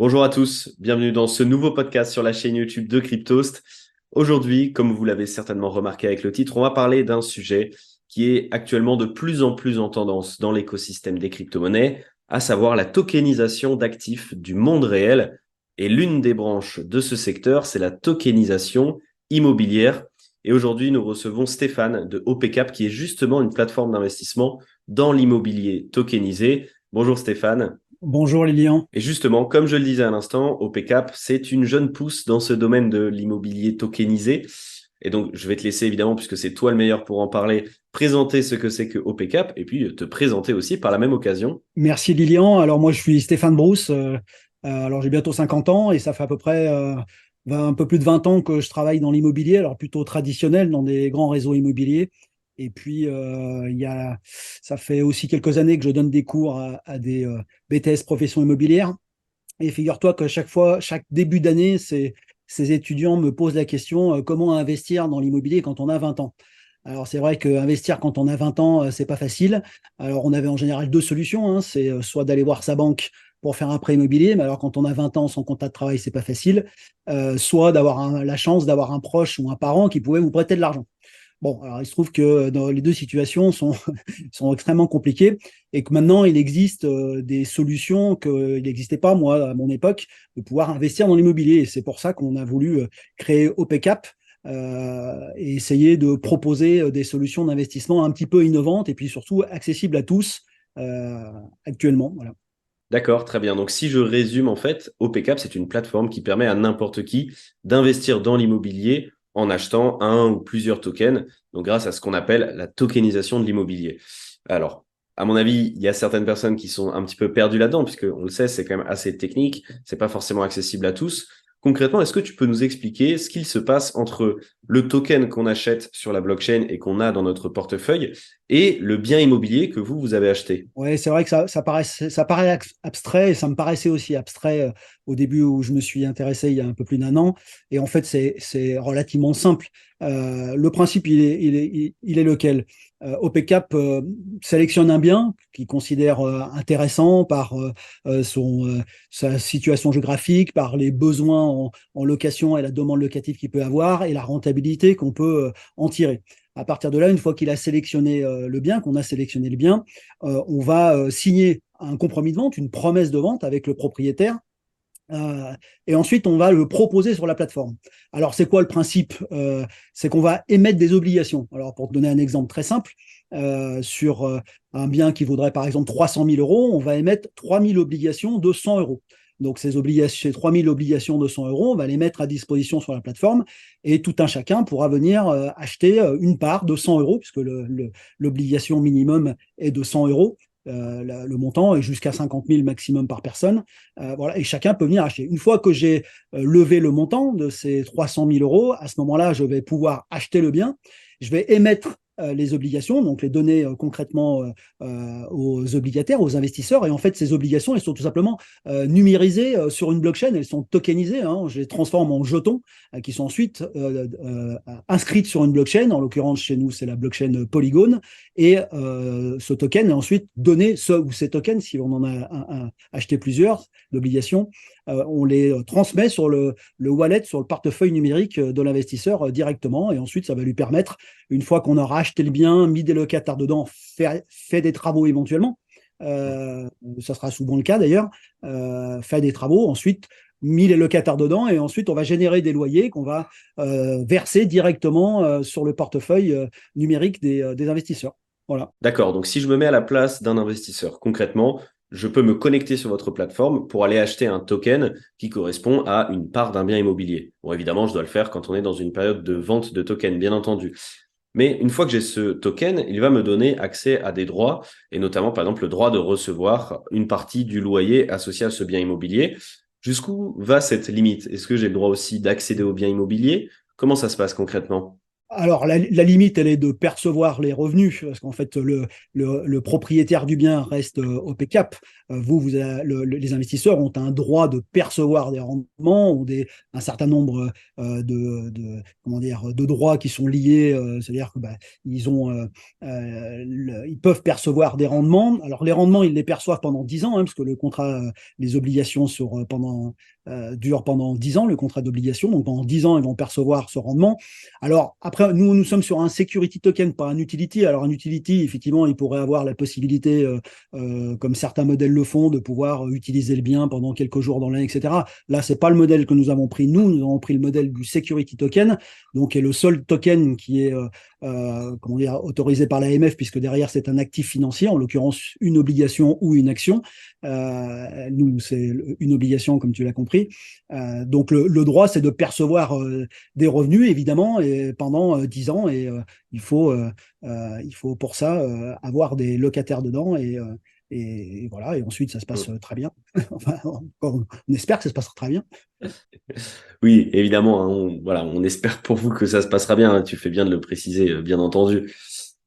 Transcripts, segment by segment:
Bonjour à tous, bienvenue dans ce nouveau podcast sur la chaîne YouTube de Cryptost. Aujourd'hui, comme vous l'avez certainement remarqué avec le titre, on va parler d'un sujet qui est actuellement de plus en plus en tendance dans l'écosystème des crypto-monnaies, à savoir la tokenisation d'actifs du monde réel. Et l'une des branches de ce secteur, c'est la tokenisation immobilière. Et aujourd'hui, nous recevons Stéphane de OPCap, qui est justement une plateforme d'investissement dans l'immobilier tokenisé. Bonjour Stéphane. Bonjour Lilian. Et justement, comme je le disais à l'instant, OPCap, c'est une jeune pousse dans ce domaine de l'immobilier tokenisé. Et donc, je vais te laisser évidemment, puisque c'est toi le meilleur pour en parler, présenter ce que c'est que OPCap et puis te présenter aussi par la même occasion. Merci Lilian. Alors moi je suis Stéphane Brousse. Alors j'ai bientôt 50 ans et ça fait à peu près un peu plus de 20 ans que je travaille dans l'immobilier, alors plutôt traditionnel dans des grands réseaux immobiliers. Et puis ça fait aussi quelques années que je donne des cours à des BTS profession immobilière. Et figure-toi que chaque fois, chaque début d'année, ces étudiants me posent la question comment investir dans l'immobilier quand on a 20 ans. Alors c'est vrai qu'investir quand on a 20 ans, c'est pas facile. Alors on avait en général deux solutions, hein. C'est soit d'aller voir sa banque pour faire un prêt immobilier, mais alors quand on a 20 ans sans contrat de travail, c'est pas facile. Soit d'avoir la chance d'avoir un proche ou un parent qui pouvait vous prêter de l'argent. Bon, alors il se trouve que dans les deux situations sont extrêmement compliquées et que maintenant il existe des solutions qu'il n'existait pas, moi, à mon époque, de pouvoir investir dans l'immobilier. Et c'est pour ça qu'on a voulu créer OPCap et essayer de proposer des solutions d'investissement un petit peu innovantes et puis surtout accessibles à tous euh, actuellement. Voilà. D'accord, très bien. Donc, si je résume, en fait, OPCap, c'est une plateforme qui permet à n'importe qui d'investir dans l'immobilier en achetant un ou plusieurs tokens, donc grâce à ce qu'on appelle la tokenisation de l'immobilier. Alors, à mon avis, il y a certaines personnes qui sont un petit peu perdues là-dedans, puisque on le sait, c'est quand même assez technique, c'est pas forcément accessible à tous. Concrètement, est-ce que tu peux nous expliquer ce qu'il se passe entre le token qu'on achète sur la blockchain et qu'on a dans notre portefeuille et le bien immobilier que vous avez acheté? Ouais, c'est vrai que ça paraît abstrait et ça me paraissait aussi abstrait au début où je me suis intéressé il y a un peu plus d'un an. Et en fait, c'est relativement simple. Le principe, il est lequel? OPCap sélectionne un bien qu'il considère intéressant par sa situation géographique, par les besoins en location et la demande locative qu'il peut avoir et la rentabilité qu'on peut en tirer. À partir de là, une fois qu'il a sélectionné le bien, qu'on a sélectionné le bien, on va signer un compromis de vente, une promesse de vente avec le propriétaire. Et ensuite, on va le proposer sur la plateforme. Alors, c'est quoi le principe? C'est qu'on va émettre des obligations. Alors, pour te donner un exemple très simple, sur un bien qui vaudrait par exemple 300 000 euros, on va émettre 3 000 obligations de 100 euros. Donc, ces 3 000 obligations de 100 euros, on va les mettre à disposition sur la plateforme et tout un chacun pourra venir acheter une part de 100 euros, puisque l'obligation minimum est de 100 euros. Le montant est jusqu'à 50 000 maximum par personne. Voilà, et chacun peut venir acheter. Une fois que j'ai levé le montant de ces 300 000 euros, à ce moment-là, je vais pouvoir acheter le bien. Je vais émettre les obligations, donc les donner concrètement aux obligataires, aux investisseurs. Et en fait, ces obligations, elles sont tout simplement numérisées sur une blockchain, elles sont tokenisées, hein. Je les transforme en jetons qui sont ensuite inscrites sur une blockchain. En l'occurrence, chez nous, c'est la blockchain Polygon. Et ce token est ensuite donné, ce ou ces tokens, si on en a acheté plusieurs d'obligations, on les transmet sur le wallet, sur le portefeuille numérique de l'investisseur directement. Et ensuite, ça va lui permettre, une fois qu'on aura acheté le bien, mis des locataires dedans, fait des travaux éventuellement, ça sera souvent le cas d'ailleurs, fait des travaux, ensuite mis les locataires dedans et ensuite on va générer des loyers qu'on va verser directement sur le portefeuille numérique des investisseurs. Voilà. D'accord, donc si je me mets à la place d'un investisseur, concrètement, je peux me connecter sur votre plateforme pour aller acheter un token qui correspond à une part d'un bien immobilier. Bon, évidemment, je dois le faire quand on est dans une période de vente de tokens, bien entendu. Mais une fois que j'ai ce token, il va me donner accès à des droits, et notamment, par exemple, le droit de recevoir une partie du loyer associé à ce bien immobilier. Jusqu'où va cette limite? Est-ce que j'ai le droit aussi d'accéder au bien immobilier? Comment ça se passe concrètement? Alors, la limite, elle est de percevoir les revenus, parce qu'en fait, le propriétaire du bien reste OPCAP. Les investisseurs ont un droit de percevoir des rendements, un certain nombre comment dire, de droits qui sont liés, c'est-à-dire que ils peuvent percevoir des rendements. Alors, les rendements, ils les perçoivent pendant 10 ans, hein, parce que le contrat, les obligations durent pendant 10 ans, le contrat d'obligation. Donc, pendant 10 ans, ils vont percevoir ce rendement. Alors, après, nous sommes sur un security token, pas un utility. Alors, un utility, effectivement, il pourrait avoir la possibilité, comme certains modèles le font, de pouvoir utiliser le bien pendant quelques jours dans l'année, etc. Là, c'est pas le modèle que nous avons pris. Nous avons pris le modèle du security token, donc, qui est le seul token qui est comment dire, autorisé par l'AMF, puisque derrière, c'est un actif financier, en l'occurrence, une obligation ou une action. Nous, c'est une obligation, comme tu l'as compris. Donc, le droit, c'est de percevoir des revenus, évidemment, et pendant 10 ans. Et il faut, il faut pour ça avoir des locataires dedans. Et voilà, et ensuite, ça se passe très bien. Enfin, on espère que ça se passera très bien. Oui, évidemment, hein, voilà, on espère pour vous que ça se passera bien, hein, tu fais bien de le préciser, bien entendu.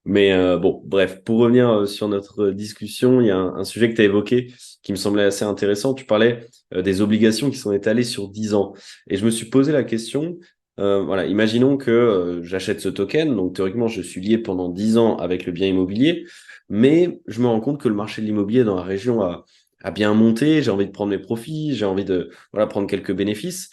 Mais bon, bref, pour revenir sur notre discussion, il y a un sujet que tu as évoqué qui me semblait assez intéressant. Tu parlais des obligations qui sont étalées sur 10 ans. Et je me suis posé la question, voilà, imaginons que j'achète ce token, donc théoriquement, je suis lié pendant 10 ans avec le bien immobilier, mais je me rends compte que le marché de l'immobilier dans la région a bien monté, j'ai envie de prendre mes profits, j'ai envie de voilà, prendre quelques bénéfices.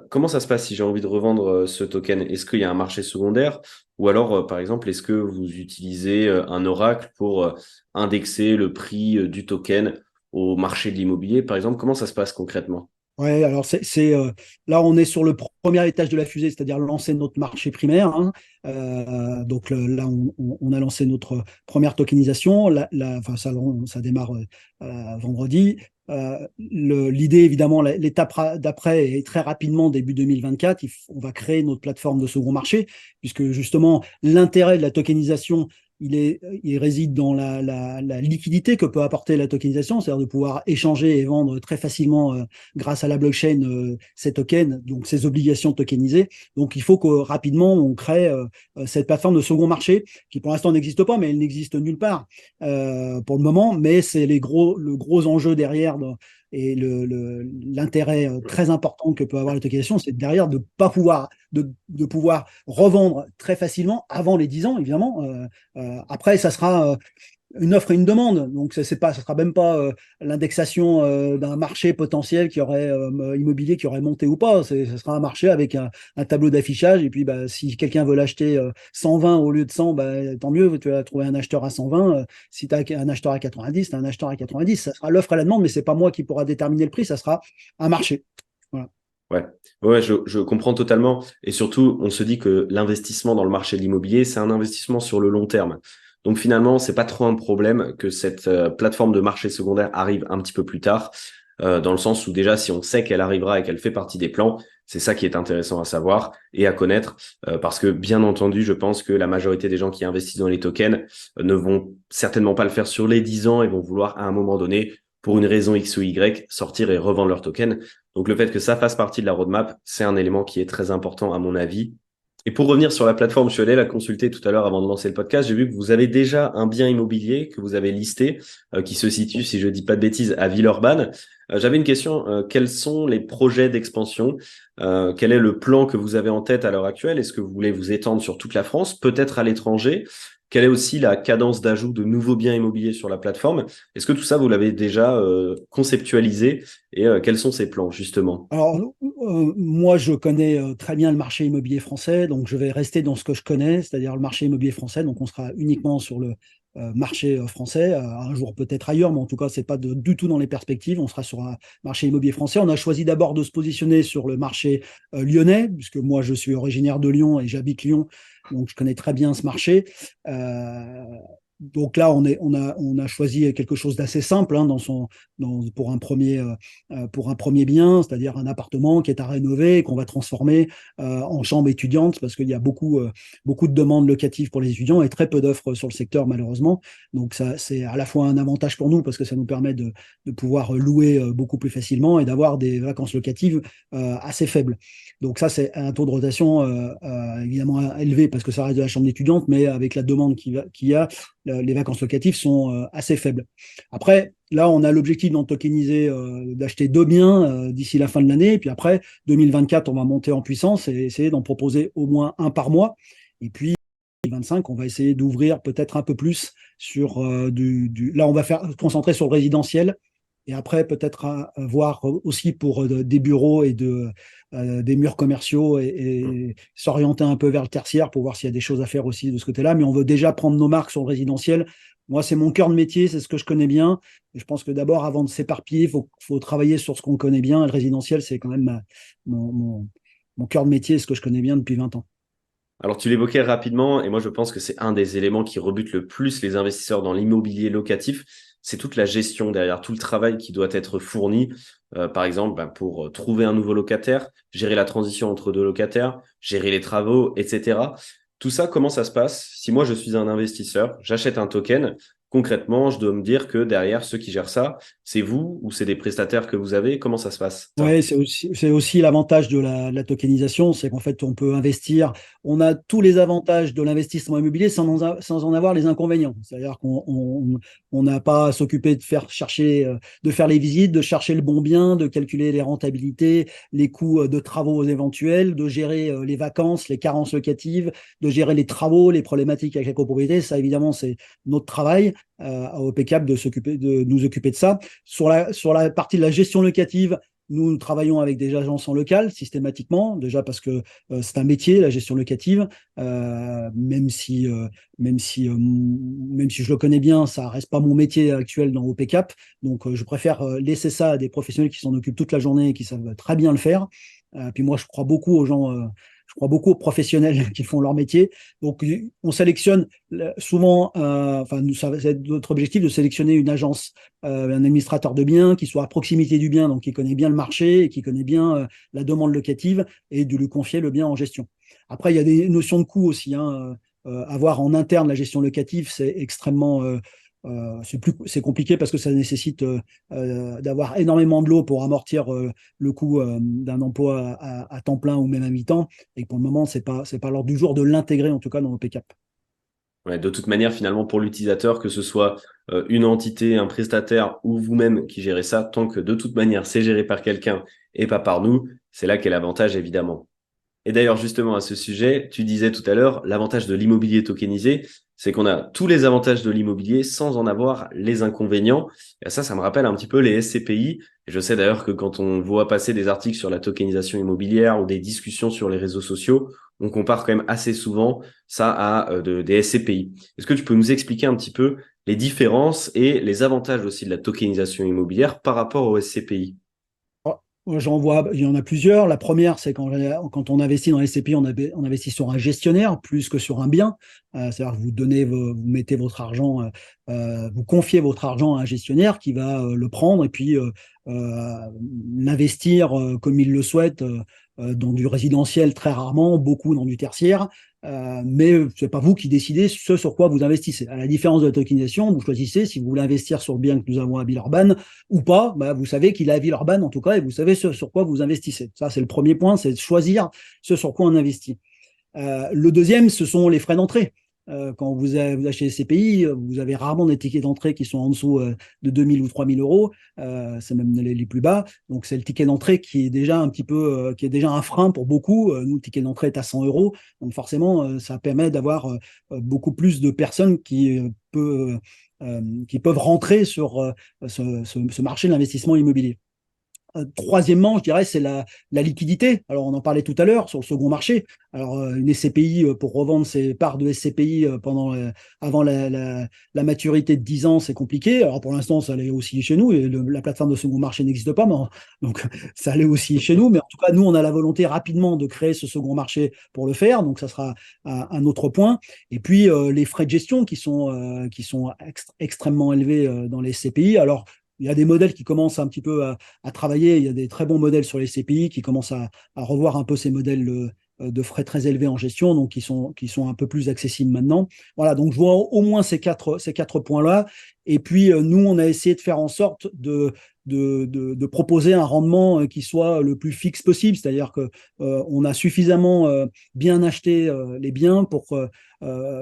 Comment ça se passe si j'ai envie de revendre ce token? Est-ce qu'il y a un marché secondaire? Ou alors, par exemple, est-ce que vous utilisez un oracle pour indexer le prix du token au marché de l'immobilier, par exemple? Comment ça se passe concrètement? Ouais, alors là, on est sur le premier étage de la fusée, c'est-à-dire lancer notre marché primaire, hein. Donc là, on a lancé notre première tokenisation. Enfin, ça démarre vendredi. L'idée, évidemment, l'étape d'après est très rapidement, début 2024. On va créer notre plateforme de second marché, puisque justement, l'intérêt de la tokenisation, il réside dans la liquidité que peut apporter la tokenisation, c'est-à-dire de pouvoir échanger et vendre très facilement grâce à la blockchain ces tokens, donc ces obligations tokenisées. Donc il faut que rapidement on crée cette plateforme de second marché qui pour l'instant n'existe pas, mais elle n'existe nulle part pour le moment. Mais c'est le gros enjeu derrière et l'intérêt très important que peut avoir la tokenisation, c'est derrière de pouvoir revendre très facilement avant les 10 ans, évidemment. Après, ça sera une offre et une demande. Donc, ça sera même pas l'indexation d'un marché potentiel immobilier qui aurait monté ou pas. Ça sera un marché avec un tableau d'affichage. Et puis, bah, si quelqu'un veut l'acheter 120 au lieu de 100, bah, tant mieux, tu vas trouver un acheteur à 120. Si tu as un acheteur à 90, tu as un acheteur à 90. Ça sera l'offre et la demande, mais c'est pas moi qui pourra déterminer le prix. Ça sera un marché. Voilà. Ouais, ouais, je comprends totalement. Et surtout, on se dit que l'investissement dans le marché de l'immobilier, c'est un investissement sur le long terme. Donc finalement, c'est pas trop un problème que cette plateforme de marché secondaire arrive un petit peu plus tard, dans le sens où déjà, si on sait qu'elle arrivera et qu'elle fait partie des plans, c'est ça qui est intéressant à savoir et à connaître, parce que bien entendu, je pense que la majorité des gens qui investissent dans les tokens ne vont certainement pas le faire sur les 10 ans et vont vouloir à un moment donné, pour une raison X ou Y, sortir et revendre leurs tokens. Donc le fait que ça fasse partie de la roadmap, c'est un élément qui est très important à mon avis. Et pour revenir sur la plateforme, je suis allé la consulter tout à l'heure avant de lancer le podcast. J'ai vu que vous avez déjà un bien immobilier que vous avez listé, qui se situe, si je dis pas de bêtises, à Villeurbanne. J'avais une question. Quels sont les projets d'expansion? Quel est le plan que vous avez en tête à l'heure actuelle? Est-ce que vous voulez vous étendre sur toute la France, peut-être à l'étranger? Quelle est aussi la cadence d'ajout de nouveaux biens immobiliers sur la plateforme? Est-ce que tout ça, vous l'avez déjà conceptualisé et quels sont ces plans, justement? Alors, moi, je connais très bien le marché immobilier français, donc je vais rester dans ce que je connais, c'est-à-dire le marché immobilier français. Donc, on sera uniquement sur le marché français, un jour peut-être ailleurs, mais en tout cas, c'est pas du tout dans les perspectives. On sera sur un marché immobilier français. On a choisi d'abord de se positionner sur le marché lyonnais, puisque moi, je suis originaire de Lyon et j'habite Lyon, donc je connais très bien ce marché. Euh, Donc là, on a choisi quelque chose d'assez simple hein, pour un premier bien, c'est-à-dire un appartement qui est à rénover, qu'on va transformer en chambre étudiante, parce qu'il y a beaucoup de demandes locatives pour les étudiants et très peu d'offres sur le secteur, malheureusement. Donc ça, c'est à la fois un avantage pour nous, parce que ça nous permet de pouvoir louer beaucoup plus facilement et d'avoir des vacances locatives assez faibles. Donc ça, c'est un taux de rotation évidemment élevé, parce que ça reste de la chambre étudiante, mais avec la demande qu'il y a, les vacances locatives sont assez faibles. Après, là, on a l'objectif d'en tokeniser, d'acheter 2 biens d'ici la fin de l'année. Et puis après, 2024, on va monter en puissance et essayer d'en proposer au moins un par mois. Et puis, 2025, on va essayer d'ouvrir peut-être un peu plus sur Là, on va faire concentrer sur le résidentiel. Et après, peut-être voir aussi pour des bureaux et des murs commerciaux et s'orienter un peu vers le tertiaire pour voir s'il y a des choses à faire aussi de ce côté-là. Mais on veut déjà prendre nos marques sur le résidentiel. Moi, c'est mon cœur de métier, c'est ce que je connais bien. Et je pense que d'abord, avant de s'éparpiller, faut travailler sur ce qu'on connaît bien. Et le résidentiel, c'est quand même mon, mon, mon cœur de métier, ce que je connais bien depuis 20 ans. Alors, tu l'évoquais rapidement, et moi je pense que c'est un des éléments qui rebute le plus les investisseurs dans l'immobilier locatif, c'est toute la gestion derrière, tout le travail qui doit être fourni, par exemple pour trouver un nouveau locataire, gérer la transition entre deux locataires, gérer les travaux, etc. Tout ça, comment ça se passe? Si moi je suis un investisseur, j'achète un token, concrètement, je dois me dire que derrière, ceux qui gèrent ça, c'est vous ou c'est des prestataires que vous avez? Comment ça se passe, ça? Oui, c'est aussi l'avantage de la tokenisation, c'est qu'en fait, on peut investir. On a tous les avantages de l'investissement immobilier sans en avoir les inconvénients. C'est-à-dire qu'on n'a pas à s'occuper de faire les visites, de chercher le bon bien, de calculer les rentabilités, les coûts de travaux éventuels, de gérer les vacances, les carences locatives, de gérer les travaux, les problématiques avec la copropriété. Ça, évidemment, c'est notre travail à OPCAP de nous occuper de ça. Sur la partie de la gestion locative, nous travaillons avec des agences en local systématiquement, déjà parce que c'est un métier, la gestion locative, même si je le connais bien, ça reste pas mon métier actuel dans OPCAP. Donc, je préfère laisser ça à des professionnels qui s'en occupent toute la journée et qui savent très bien le faire. Puis moi, je crois beaucoup aux gens, je crois beaucoup aux professionnels qui font leur métier. Donc, on sélectionne souvent, ça va être notre objectif de sélectionner une agence, un administrateur de biens qui soit à proximité du bien, donc qui connaît bien le marché et qui connaît bien la demande locative et de lui confier le bien en gestion. Après, il y a des notions de coût aussi, hein. Avoir en interne la gestion locative, c'est extrêmement c'est compliqué parce que ça nécessite d'avoir énormément de l'eau pour amortir le coût d'un emploi à temps plein ou même à mi-temps. Et pour le moment, c'est pas l'ordre du jour de l'intégrer, en tout cas, dans nos PCAP. Ouais, de toute manière, finalement, pour l'utilisateur, que ce soit une entité, un prestataire ou vous-même qui gérez ça, tant que de toute manière, c'est géré par quelqu'un et pas par nous, c'est là qu'est l'avantage, évidemment. Et d'ailleurs, justement, à ce sujet, tu disais tout à l'heure, l'avantage de l'immobilier tokenisé, c'est qu'on a tous les avantages de l'immobilier sans en avoir les inconvénients. Et ça me rappelle un petit peu les SCPI. Et je sais d'ailleurs que quand on voit passer des articles sur la tokenisation immobilière ou des discussions sur les réseaux sociaux, on compare quand même assez souvent ça à des SCPI. Est-ce que tu peux nous expliquer un petit peu les différences et les avantages aussi de la tokenisation immobilière par rapport aux SCPI? J'en vois, il y en a plusieurs. La première, c'est quand on investit dans les SCPI, on investit sur un gestionnaire plus que sur un bien. C'est-à-dire que vous mettez votre argent, vous confiez votre argent à un gestionnaire qui va le prendre et puis l'investir comme il le souhaite dans du résidentiel très rarement, beaucoup dans du tertiaire. Mais c'est pas vous qui décidez ce sur quoi vous investissez. À la différence de la tokenisation, vous choisissez si vous voulez investir sur le bien que nous avons à Villeurbanne ou pas. Bah, vous savez qu'il est à Villeurbanne en tout cas et vous savez ce sur quoi vous investissez. Ça, c'est le premier point, c'est de choisir ce sur quoi on investit. Le deuxième, ce sont les frais d'entrée. Quand vous achetez des CPI, vous avez rarement des tickets d'entrée qui sont en dessous de 2000 ou 3000 euros. C'est même les plus bas. Donc, c'est le ticket d'entrée qui est déjà qui est déjà un frein pour beaucoup. Nous, le ticket d'entrée est à 100 euros. Donc, forcément, ça permet d'avoir beaucoup plus de personnes qui peuvent rentrer sur ce marché de l'investissement immobilier. troisièmement, je dirais, c'est la liquidité. Alors, on en parlait tout à l'heure sur le second marché. Alors, une SCPI, pour revendre ses parts de SCPI avant la maturité de 10 ans, c'est compliqué. Alors, pour l'instant, ça l'est aussi chez nous. Et la plateforme de second marché n'existe pas, donc ça l'est aussi chez nous. Mais en tout cas, nous, on a la volonté rapidement de créer ce second marché pour le faire. Donc, ça sera un autre point. Et puis, les frais de gestion qui sont extrêmement élevés dans les SCPI. Alors, il y a des modèles qui commencent un petit peu à travailler. Il y a des très bons modèles sur les CPI qui commencent à revoir un peu ces modèles de frais très élevés en gestion, donc qui sont un peu plus accessibles maintenant. Voilà, donc je vois au moins ces quatre points-là. Et puis, nous, on a essayé de faire en sorte de proposer un rendement qui soit le plus fixe possible, c'est-à-dire que on a suffisamment bien acheté les biens pour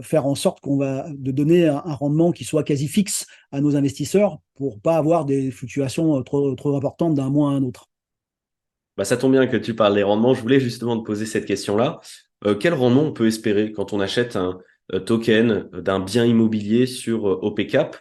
faire en sorte de donner un rendement qui soit quasi fixe à nos investisseurs pour pas avoir des fluctuations trop importantes d'un mois à un autre. Bah, ça tombe bien que tu parles des rendements. Je voulais justement te poser cette question-là. Quel rendement on peut espérer quand on achète un token d'un bien immobilier sur OPCAP?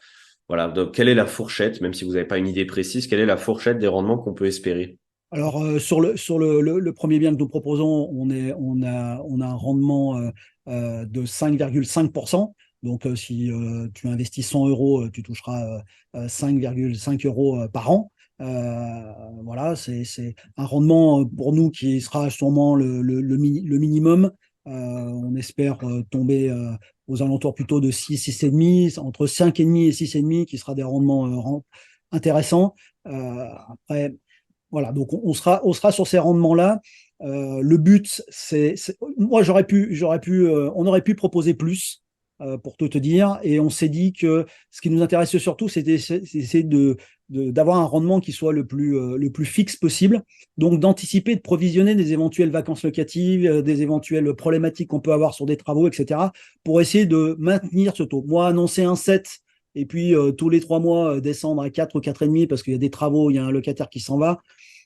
Voilà, donc quelle est la fourchette, même si vous n'avez pas une idée précise, quelle est la fourchette des rendements qu'on peut espérer? Alors, sur le premier bien que nous proposons, on a un rendement de 5,5%. Donc, si tu investis 100 euros, tu toucheras 5,5 euros par an. Voilà, c'est un rendement pour nous qui sera sûrement le minimum. On espère tomber aux alentours plutôt de 6, 6,5, entre 5,5 et 6,5, qui sera des rendements intéressants. Après, voilà, donc on sera sur ces rendements-là. Le but, moi on aurait pu proposer plus, pour tout te dire, et on s'est dit que ce qui nous intéresse surtout, c'est d'avoir un rendement qui soit le plus fixe possible, donc d'anticiper, de provisionner des éventuelles vacances locatives, des éventuelles problématiques qu'on peut avoir sur des travaux, etc., pour essayer de maintenir ce taux. Moi, annoncer un 7 et puis tous les 3 mois descendre à 4 ou 4,5 parce qu'il y a des travaux, il y a un locataire qui s'en va,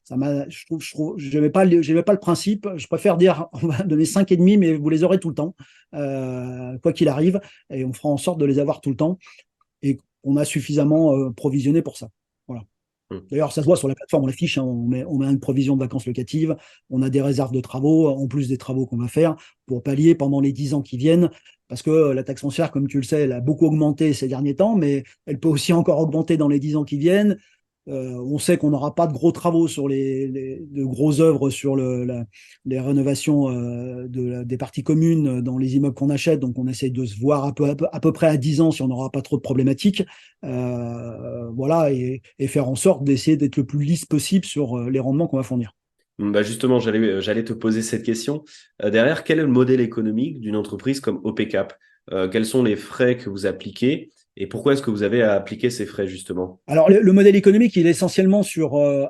je n'aimais pas le principe. Je préfère dire, on va donner 5,5, mais vous les aurez tout le temps, quoi qu'il arrive, et on fera en sorte de les avoir tout le temps, et on a suffisamment provisionné pour ça. Voilà. Hmm. D'ailleurs, ça se voit sur la plateforme, on l'affiche, hein, on met une provision de vacances locatives, on a des réserves de travaux, en plus des travaux qu'on va faire, pour pallier pendant les 10 ans qui viennent, parce que la taxe foncière, comme tu le sais, elle a beaucoup augmenté ces derniers temps, mais elle peut aussi encore augmenter dans les 10 ans qui viennent. On sait qu'on n'aura pas de gros travaux de grosses œuvres sur les rénovations des parties communes dans les immeubles qu'on achète. Donc, on essaie de se voir à peu près à 10 ans si on n'aura pas trop de problématiques. Voilà, et faire en sorte d'essayer d'être le plus lisse possible sur les rendements qu'on va fournir. Bah justement, j'allais te poser cette question. Derrière, quel est le modèle économique d'une entreprise comme OPCAP? Quels sont les frais que vous appliquez et pourquoi est-ce que vous avez à appliquer ces frais justement? Alors, le modèle économique, il est essentiellement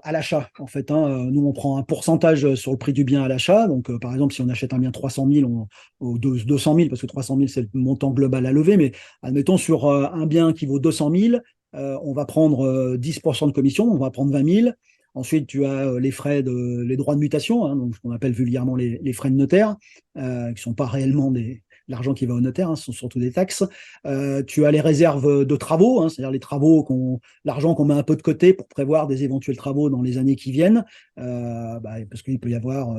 à l'achat, en fait, hein. Nous, on prend un pourcentage sur le prix du bien à l'achat. Donc, par exemple, si on achète un bien 300 000, ou 200 000, parce que 300 000, c'est le montant global à lever, mais admettons sur un bien qui vaut 200 000, on va prendre 10% de commission, on va prendre 20 000. Ensuite, tu as les droits de mutation, hein, donc ce qu'on appelle vulgairement les frais de notaire, qui ne sont pas réellement l'argent qui va au notaire, hein, ce sont surtout des taxes. Tu as les réserves de travaux, hein, c'est-à-dire l'argent qu'on met un peu de côté pour prévoir des éventuels travaux dans les années qui viennent, parce qu'il peut y avoir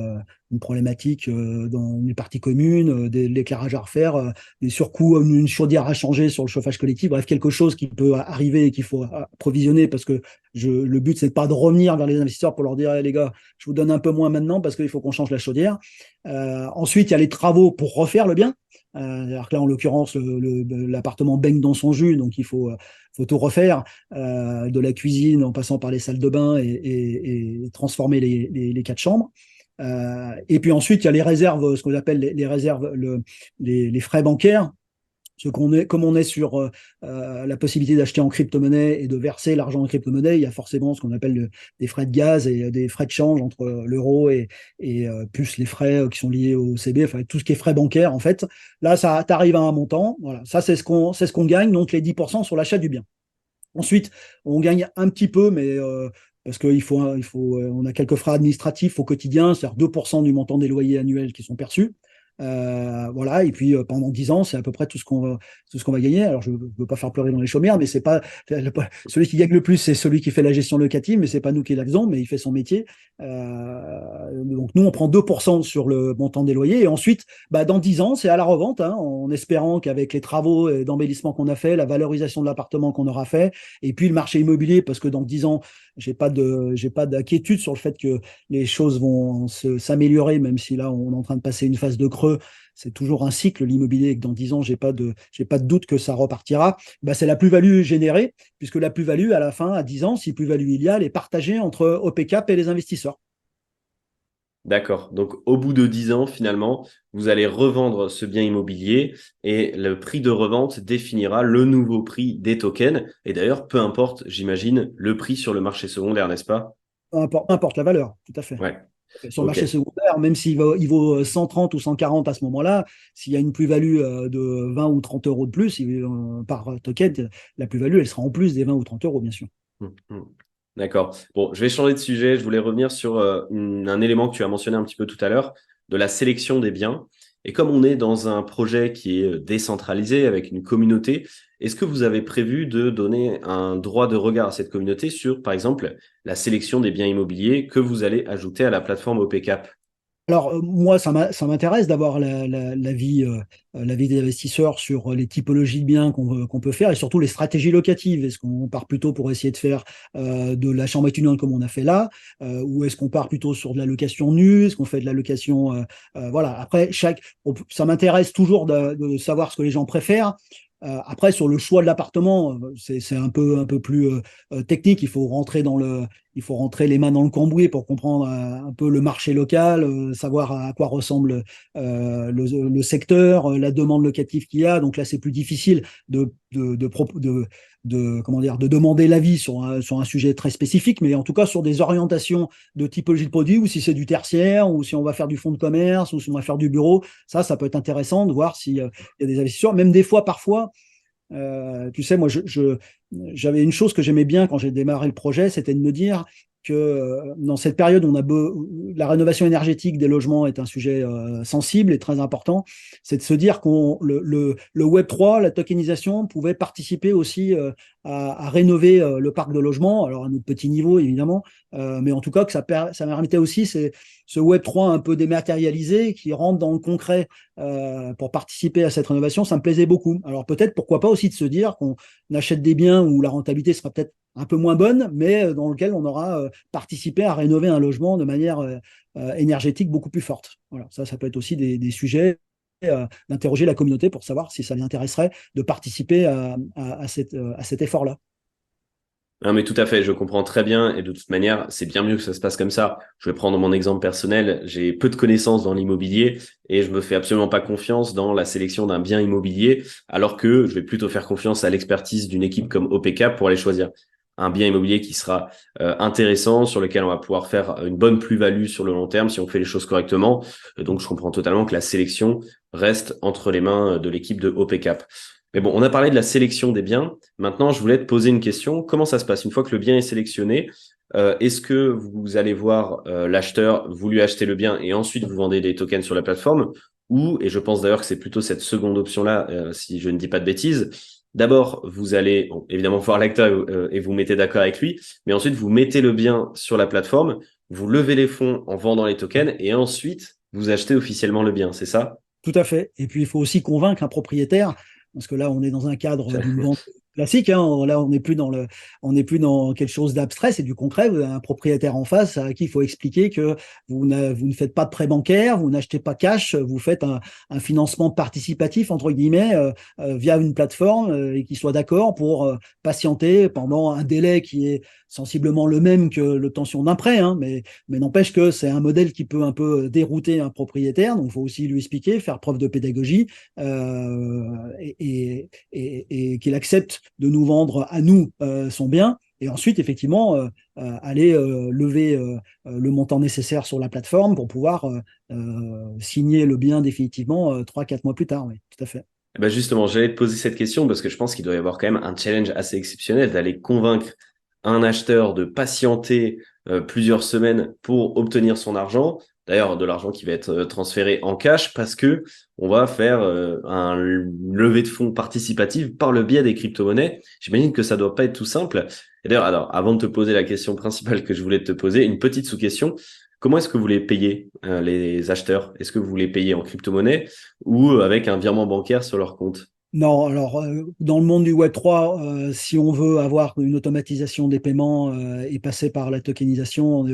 une problématique dans les parties communes, de l'éclairage à refaire, des surcoûts, une chaudière à changer sur le chauffage collectif, bref, quelque chose qui peut arriver et qu'il faut provisionner, parce que le but, c'est pas de revenir vers les investisseurs pour leur dire, hey, les gars, je vous donne un peu moins maintenant parce qu'il faut qu'on change la chaudière. Ensuite, il y a les travaux pour refaire le bien. Alors que là, en l'occurrence, l'appartement baigne dans son jus, donc il faut tout refaire, de la cuisine en passant par les salles de bain, et transformer les 4 chambres. Et puis ensuite, il y a les réserves, ce qu'on appelle les réserves, les frais bancaires. Comme on est sur la possibilité d'acheter en crypto-monnaie et de verser l'argent en crypto-monnaie, il y a forcément ce qu'on appelle des frais de gaz et des frais de change entre l'euro et plus les frais qui sont liés au CB, enfin tout ce qui est frais bancaires en fait. Là, ça t'arrive à un montant. Voilà, ça c'est ce qu'on gagne, donc les 10% sur l'achat du bien. Ensuite, on gagne un petit peu, mais parce on a quelques frais administratifs au quotidien, c'est-à-dire 2% du montant des loyers annuels qui sont perçus. Voilà. Et puis pendant 10 ans, c'est à peu près tout ce qu'on va gagner. Alors je ne veux pas faire pleurer dans les chaumières, mais c'est pas celui qui gagne le plus, c'est celui qui fait la gestion locative, mais c'est pas nous qui la faisons, mais il fait son métier. Donc nous, on prend 2% sur le montant des loyers, et ensuite, dans 10 ans, c'est à la revente, hein, en espérant qu'avec les travaux d'embellissement qu'on a fait, la valorisation de l'appartement qu'on aura fait, et puis le marché immobilier, parce que dans 10 ans, j'ai pas d'inquiétude sur le fait que les choses vont s'améliorer, même si là, on est en train de passer une phase de creux. C'est toujours un cycle, l'immobilier, et que dans 10 ans, j'ai pas de doute que ça repartira. C'est la plus-value générée, puisque la plus-value, à la fin, à 10 ans, si plus-value il y a, elle est partagée entre OPCAP et les investisseurs. D'accord. Donc, au bout de 10 ans, finalement, vous allez revendre ce bien immobilier et le prix de revente définira le nouveau prix des tokens. Et d'ailleurs, peu importe, j'imagine, le prix sur le marché secondaire, n'est-ce pas? Peu importe la valeur, tout à fait. Ouais. Sur le Ok. marché secondaire, même il vaut 130 ou 140 à ce moment-là, s'il y a une plus-value de 20 ou 30 euros de plus par token, la plus-value, elle sera en plus des 20 ou 30 euros, bien sûr. Hum, hum. D'accord. Bon, je vais changer de sujet. Je voulais revenir sur un élément que tu as mentionné un petit peu tout à l'heure, de la sélection des biens. Et comme on est dans un projet qui est décentralisé avec une communauté, est-ce que vous avez prévu de donner un droit de regard à cette communauté sur, par exemple, la sélection des biens immobiliers que vous allez ajouter à la plateforme OPCAP? Alors, moi, ça m'intéresse d'avoir l'avis des investisseurs sur les typologies de biens qu'on peut faire, et surtout les stratégies locatives. Est-ce qu'on part plutôt pour essayer de faire de la chambre étudiante comme on a fait là, ou est-ce qu'on part plutôt sur de la location nue? Est-ce qu'on fait de la location voilà. Après, ça m'intéresse toujours de savoir ce que les gens préfèrent. Après, sur le choix de l'appartement, c'est un peu plus technique. Il faut rentrer les mains dans le cambouis pour comprendre un peu le marché local, savoir à quoi ressemble le secteur, la demande locative qu'il y a. Donc là, c'est plus difficile comment dire, de demander l'avis sur un sujet très spécifique, mais en tout cas sur des orientations de typologie de produit, ou si c'est du tertiaire, ou si on va faire du fonds de commerce, ou si on va faire du bureau. Ça peut être intéressant de voir s'il y a des investisseurs. Même des fois, parfois, tu sais, moi, j'avais une chose que j'aimais bien quand j'ai démarré le projet, c'était de me dire que dans cette période où la rénovation énergétique des logements est un sujet sensible et très important, c'est de se dire le Web3, la tokenisation, pouvait participer aussi à rénover le parc de logements, alors à notre petit niveau, évidemment, mais en tout cas que ça permettait aussi ce Web3 un peu dématérialisé qui rentre dans le concret pour participer à cette rénovation. Ça me plaisait beaucoup. Alors peut-être, pourquoi pas aussi de se dire qu'on achète des biens où la rentabilité sera peut-être un peu moins bonne, mais dans lequel on aura participé à rénover un logement de manière énergétique beaucoup plus forte. Voilà, ça peut être aussi des sujets d'interroger la communauté pour savoir si ça l'intéresserait de participer à cet effort-là. Non, mais tout à fait, je comprends très bien et de toute manière, c'est bien mieux que ça se passe comme ça. Je vais prendre mon exemple personnel. J'ai peu de connaissances dans l'immobilier et je me fais absolument pas confiance dans la sélection d'un bien immobilier, alors que je vais plutôt faire confiance à l'expertise d'une équipe comme OPK pour aller choisir un bien immobilier qui sera intéressant, sur lequel on va pouvoir faire une bonne plus-value sur le long terme si on fait les choses correctement. Donc, je comprends totalement que la sélection reste entre les mains de l'équipe de OPCAP. Mais bon, on a parlé de la sélection des biens. Maintenant, je voulais te poser une question. Comment ça se passe une fois que le bien est sélectionné? Est-ce que vous allez voir l'acheteur, vous lui achetez le bien et ensuite vous vendez des tokens sur la plateforme? Ou, et je pense d'ailleurs que c'est plutôt cette seconde option-là, si je ne dis pas de bêtises, d'abord, vous allez bon, évidemment voir l'acteur et vous mettez d'accord avec lui, mais ensuite, vous mettez le bien sur la plateforme, vous levez les fonds en vendant les tokens et ensuite, vous achetez officiellement le bien, c'est ça? Tout à fait. Et puis, il faut aussi convaincre un propriétaire, parce que là, on est dans un cadre d'une vente classique, hein. Là, on n'est plus dans quelque chose d'abstrait, c'est du concret. Vous avez un propriétaire en face à qui il faut expliquer que vous ne faites pas de prêt bancaire, vous n'achetez pas cash, vous faites un financement participatif, entre guillemets, via une plateforme, et qu'il soit d'accord pour patienter pendant un délai qui est sensiblement le même que l'obtention d'un prêt, hein, mais n'empêche que c'est un modèle qui peut un peu dérouter un propriétaire, donc il faut aussi lui expliquer, faire preuve de pédagogie, et qu'il accepte de nous vendre à nous son bien, et ensuite effectivement aller lever le montant nécessaire sur la plateforme pour pouvoir signer le bien définitivement 3-4 mois plus tard. Oui, tout à fait. Eh ben justement, j'allais te poser cette question parce que je pense qu'il doit y avoir quand même un challenge assez exceptionnel d'aller convaincre un acheteur de patienter plusieurs semaines pour obtenir son argent, d'ailleurs de l'argent qui va être transféré en cash parce que on va faire un levée de fonds participative par le biais des crypto-monnaies. J'imagine que ça doit pas être tout simple. Et d'ailleurs, alors, avant de te poser la question principale que je voulais te poser, une petite sous-question. Comment est-ce que vous les payez, les acheteurs? Est-ce que vous les payez en crypto-monnaie ou avec un virement bancaire sur leur compte? Non, alors dans le monde du Web3, si on veut avoir une automatisation des paiements et passer par la tokenisation,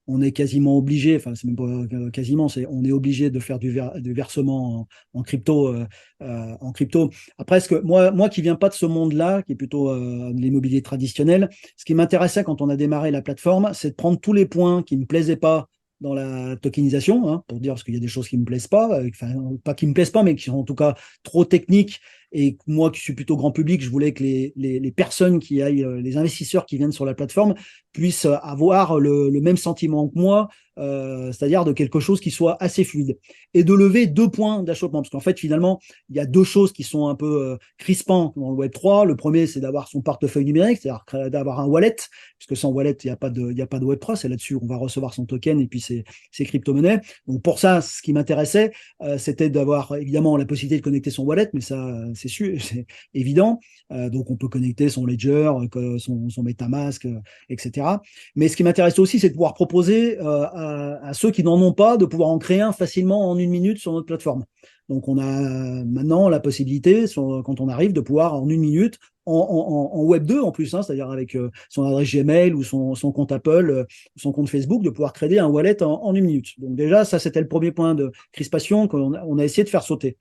on est quasiment obligé, enfin c'est même pas quasiment, on est obligé de faire du versement en crypto, en crypto. Après, moi qui viens pas de ce monde-là, qui est plutôt de l'immobilier traditionnel, ce qui m'intéressait quand on a démarré la plateforme, c'est de prendre tous les points qui me plaisaient pas dans la tokenisation, hein, pour dire parce qu'il y a des choses qui me plaisent pas, enfin pas qui me plaisent pas, mais qui sont en tout cas trop techniques. Et moi, qui suis plutôt grand public, je voulais que les personnes qui aillent, les investisseurs qui viennent sur la plateforme, puissent avoir le même sentiment que moi, c'est-à-dire de quelque chose qui soit assez fluide. Et de lever 2 points d'achoppement. Parce qu'en fait, finalement, il y a 2 choses qui sont un peu crispantes dans le Web3. Le premier, c'est d'avoir son portefeuille numérique, c'est-à-dire d'avoir un wallet, puisque sans wallet, il n'y a pas de Web3. C'est là-dessus qu'on va recevoir son token et puis ses crypto-monnaies. Donc pour ça, ce qui m'intéressait, c'était d'avoir évidemment la possibilité de connecter son wallet, mais ça, c'est sûr, c'est évident. Donc on peut connecter son Ledger, son MetaMask, etc. Mais ce qui m'intéresse aussi, c'est de pouvoir proposer à ceux qui n'en ont pas de pouvoir en créer un facilement en 1 minute sur notre plateforme. Donc on a maintenant la possibilité, quand on arrive, de pouvoir en 1 minute, en Web 2 en plus, hein, c'est-à-dire avec son adresse Gmail ou son compte Apple, son compte Facebook, de pouvoir créer un wallet en 1 minute. Donc déjà, ça c'était le premier point de crispation qu'on a essayé de faire sauter.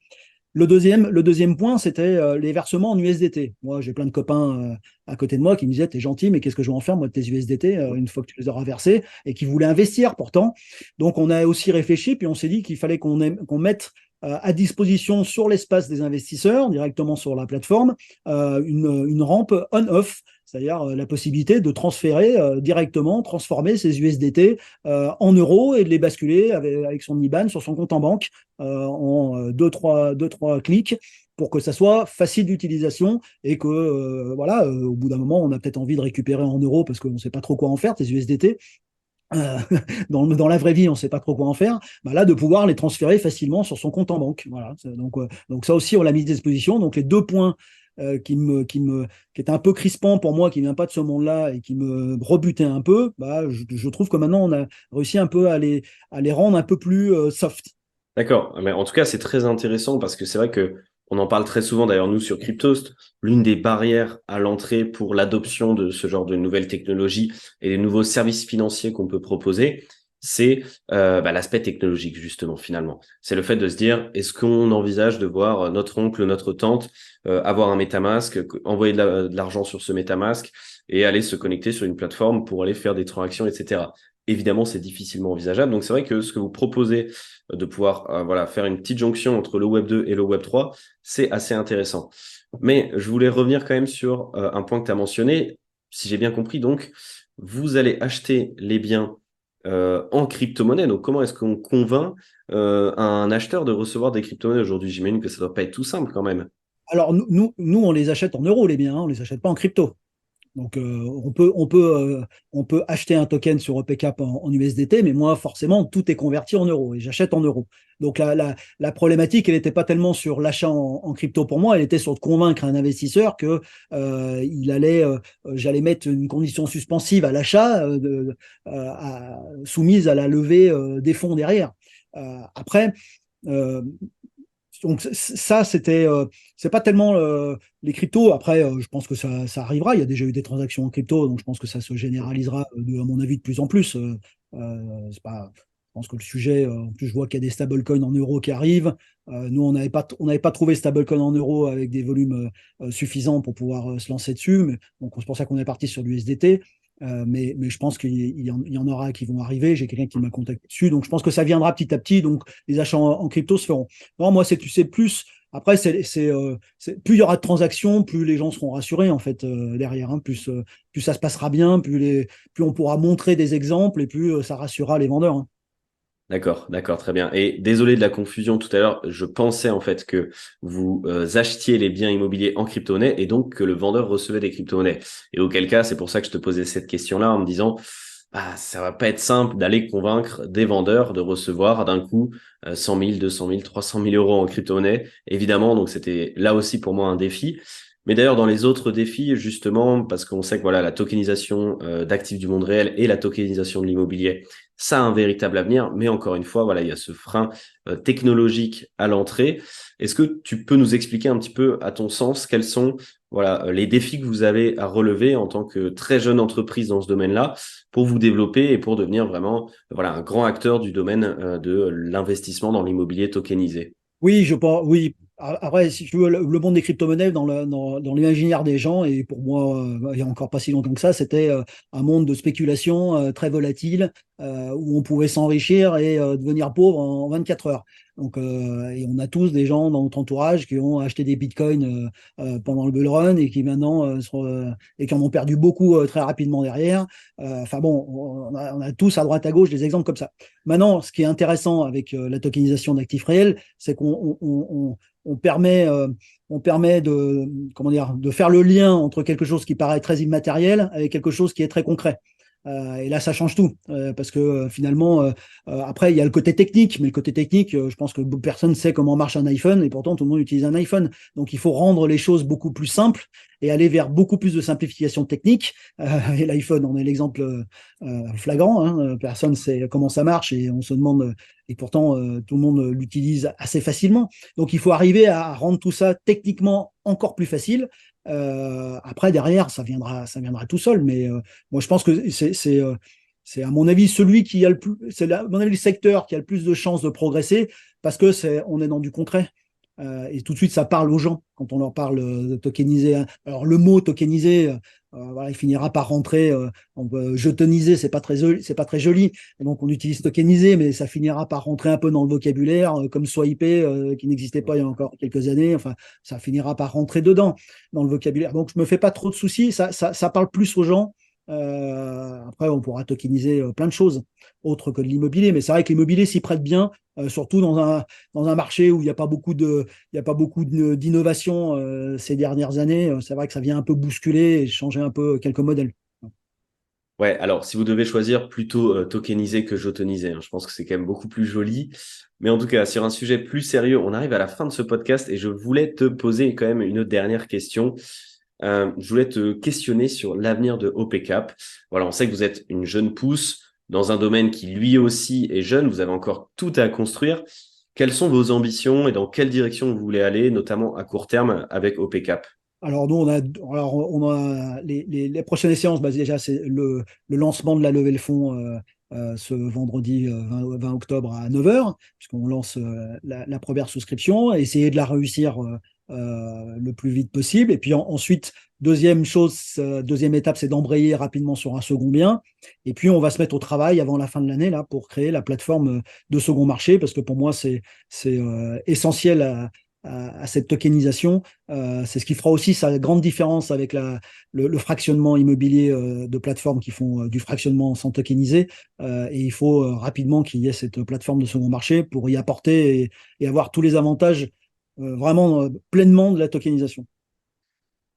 Le deuxième point, c'était les versements en USDT. Moi, j'ai plein de copains à côté de moi qui me disaient, t'es gentil, mais qu'est-ce que je vais en faire, moi, de tes USDT, une fois que tu les auras versés, et qui voulaient investir pourtant. Donc, on a aussi réfléchi, puis on s'est dit qu'il fallait qu'on mette à disposition sur l'espace des investisseurs, directement sur la plateforme, une rampe on-off, c'est-à-dire la possibilité de transférer directement, transformer ces USDT en euros et de les basculer avec son IBAN sur son compte en banque en deux, trois clics pour que ça soit facile d'utilisation et que voilà, au bout d'un moment, on a peut-être envie de récupérer en euros parce qu'on ne sait pas trop quoi en faire, ces USDT. Euh, dans la vraie vie, on ne sait pas trop quoi en faire, bah là, de pouvoir les transférer facilement sur son compte en banque. Voilà. Donc ça aussi, on l'a mis à disposition. Donc les 2 points qui étaient un peu crispants pour moi, qui ne vient pas de ce monde-là et qui me rebutait un peu, bah, je trouve que maintenant, on a réussi un peu à les rendre un peu plus soft. D'accord. Mais en tout cas, c'est très intéressant parce que c'est vrai que on en parle très souvent, d'ailleurs, nous, sur Cryptost. L'une des barrières à l'entrée pour l'adoption de ce genre de nouvelles technologies et des nouveaux services financiers qu'on peut proposer, c'est l'aspect technologique, justement, finalement. C'est le fait de se dire, est-ce qu'on envisage de voir notre oncle, notre tante avoir un MetaMask, envoyer de l'argent sur ce MetaMask et aller se connecter sur une plateforme pour aller faire des transactions, etc. Évidemment, c'est difficilement envisageable. Donc, c'est vrai que ce que vous proposez de pouvoir faire une petite jonction entre le Web 2 et le Web 3, c'est assez intéressant. Mais je voulais revenir quand même sur un point que tu as mentionné. Si j'ai bien compris, donc, vous allez acheter les biens en crypto-monnaie. Donc, comment est-ce qu'on convainc un acheteur de recevoir des crypto-monnaies aujourd'hui? J'imagine que ça ne doit pas être tout simple quand même. Alors, nous, on les achète en euros, les biens, hein, on ne les achète pas en crypto. Donc, on peut acheter un token sur OPCAP en USDT, mais moi, forcément, tout est converti en euros et j'achète en euros. Donc, la problématique, elle n'était pas tellement sur l'achat en crypto pour moi, elle était sur de convaincre un investisseur que j'allais mettre une condition suspensive à l'achat soumise à la levée des fonds derrière. Après, euh, donc ça, c'est pas tellement les cryptos. Après, je pense que ça arrivera. Il y a déjà eu des transactions en crypto, donc je pense que ça se généralisera, à mon avis, de plus en plus. C'est pas, je pense que le sujet, en plus, je vois qu'il y a des stablecoins en euros qui arrivent. Nous, on n'avait pas trouvé stablecoin en euros avec des volumes suffisants pour pouvoir se lancer dessus. Donc, c'est pour ça qu'on est parti sur l'USDT. Mais je pense qu'il y en aura qui vont arriver. J'ai quelqu'un qui m'a contacté dessus. Donc, je pense que ça viendra petit à petit. Donc, les achats en crypto se feront. Non, moi, tu sais, plus. Après, plus il y aura de transactions, plus les gens seront rassurés, en fait, derrière. Hein. Plus ça se passera bien, plus on pourra montrer des exemples et plus ça rassurera les vendeurs. Hein. D'accord, d'accord, très bien. Et désolé de la confusion tout à l'heure, je pensais en fait que vous achetiez les biens immobiliers en crypto-monnaie et donc que le vendeur recevait des crypto-monnaies. Et auquel cas, c'est pour ça que je te posais cette question-là en me disant, ça va pas être simple d'aller convaincre des vendeurs de recevoir d'un coup 100 000, 200 000, 300 000 euros en crypto-monnaie. Évidemment, donc c'était là aussi pour moi un défi. Mais d'ailleurs, dans les autres défis, justement, parce qu'on sait que voilà, la tokenisation d'actifs du monde réel et la tokenisation de l'immobilier, ça a un véritable avenir. Mais encore une fois, voilà, il y a ce frein technologique à l'entrée. Est-ce que tu peux nous expliquer un petit peu, à ton sens, quels sont voilà, les défis que vous avez à relever en tant que très jeune entreprise dans ce domaine-là pour vous développer et pour devenir vraiment voilà, un grand acteur du domaine de l'investissement dans l'immobilier tokenisé? Oui, je pense, oui. Après, si tu veux, le monde des crypto-monnaies dans l'imaginaire des gens, et pour moi, il y a encore pas si longtemps que ça, c'était un monde de spéculation très volatile, où on pouvait s'enrichir et devenir pauvre en 24 heures. Donc, et on a tous des gens dans notre entourage qui ont acheté des bitcoins pendant le bull run et qui maintenant et qui en ont perdu beaucoup très rapidement derrière. Enfin bon, on a tous à droite à gauche des exemples comme ça. Maintenant, ce qui est intéressant avec la tokenisation d'actifs réels, c'est qu'on permet, on permet de, comment dire, de faire le lien entre quelque chose qui paraît très immatériel avec quelque chose qui est très concret. Et là, ça change tout, parce que finalement, après, il y a le côté technique, mais le côté technique, je pense que personne ne sait comment marche un iPhone, et pourtant tout le monde utilise un iPhone. Donc, il faut rendre les choses beaucoup plus simples et aller vers beaucoup plus de simplification technique. Et l'iPhone, on est l'exemple flagrant. Hein. Personne sait comment ça marche et on se demande, et pourtant tout le monde l'utilise assez facilement. Donc, il faut arriver à rendre tout ça techniquement encore plus facile. Après, derrière, ça viendra tout seul, mais moi, je pense que c'est à mon avis celui qui a le plus, c'est à mon avis le secteur qui a le plus de chances de progresser parce que on est dans du concret. Et tout de suite, ça parle aux gens quand on leur parle de tokeniser. Alors, le mot tokenisé, voilà, il finira par rentrer. Jetoniser, c'est pas très joli. Et donc, on utilise tokenisé, mais ça finira par rentrer un peu dans le vocabulaire, comme swiper, qui n'existait pas il y a encore quelques années. Enfin, ça finira par rentrer dedans, dans le vocabulaire. Donc, je me fais pas trop de soucis. Ça parle plus aux gens. Après, on pourra tokeniser plein de choses autres que de l'immobilier, mais c'est vrai que l'immobilier s'y prête bien, surtout dans un marché où il y a pas beaucoup d'innovation ces dernières années. C'est vrai que ça vient un peu bousculer et changer un peu quelques modèles. Ouais, alors si vous devez choisir plutôt tokeniser que jotoniser, hein, je pense que c'est quand même beaucoup plus joli. Mais en tout cas, sur un sujet plus sérieux, on arrive à la fin de ce podcast et je voulais te poser quand même une dernière question. Je voulais te questionner sur l'avenir de OPCAP. Voilà, on sait que vous êtes une jeune pousse dans un domaine qui lui aussi est jeune. Vous avez encore tout à construire. Quelles sont vos ambitions et dans quelle direction vous voulez aller, notamment à court terme avec OPCAP? Alors nous, on a les prochaines séances, bah, déjà c'est le lancement de la levée de fonds ce vendredi 20 octobre à 9 heures, puisqu'on lance la première souscription, et essayer de la réussir le plus vite possible. Et puis ensuite, deuxième étape, c'est d'embrayer rapidement sur un second bien. Et puis on va se mettre au travail avant la fin de l'année là pour créer la plateforme de second marché, parce que pour moi c'est essentiel à cette tokenisation. C'est ce qui fera aussi sa grande différence avec le fractionnement immobilier de plateformes qui font du fractionnement sans tokeniser. Et il faut rapidement qu'il y ait cette plateforme de second marché pour y apporter et avoir tous les avantages vraiment pleinement de la tokenisation.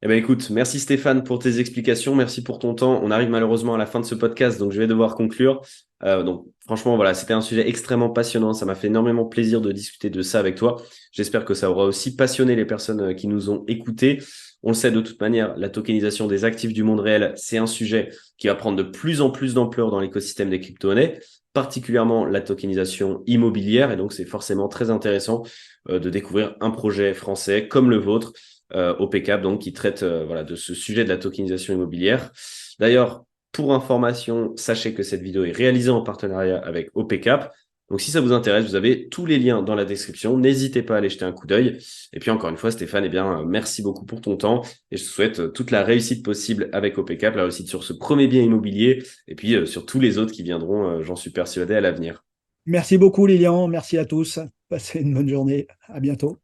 Eh ben écoute, merci Stéphane pour tes explications, merci pour ton temps. On arrive malheureusement à la fin de ce podcast, donc je vais devoir conclure. Donc franchement, voilà, c'était un sujet extrêmement passionnant. Ça m'a fait énormément plaisir de discuter de ça avec toi. J'espère que ça aura aussi passionné les personnes qui nous ont écoutés. On le sait de toute manière, la tokenisation des actifs du monde réel, c'est un sujet qui va prendre de plus en plus d'ampleur dans l'écosystème des crypto-monnaies, particulièrement la tokenisation immobilière. Et donc, c'est forcément très intéressant de découvrir un projet français comme le vôtre OPCAP, donc qui traite voilà, de ce sujet de la tokenisation immobilière. D'ailleurs, pour information, sachez que cette vidéo est réalisée en partenariat avec OPCAP. Donc, si ça vous intéresse, vous avez tous les liens dans la description. N'hésitez pas à aller jeter un coup d'œil. Et puis, encore une fois, Stéphane, eh bien, merci beaucoup pour ton temps. Et je te souhaite toute la réussite possible avec OPCAP, la réussite sur ce premier bien immobilier et puis sur tous les autres qui viendront, j'en suis persuadé, à l'avenir. Merci beaucoup Lilian, merci à tous. Passez une bonne journée. À bientôt.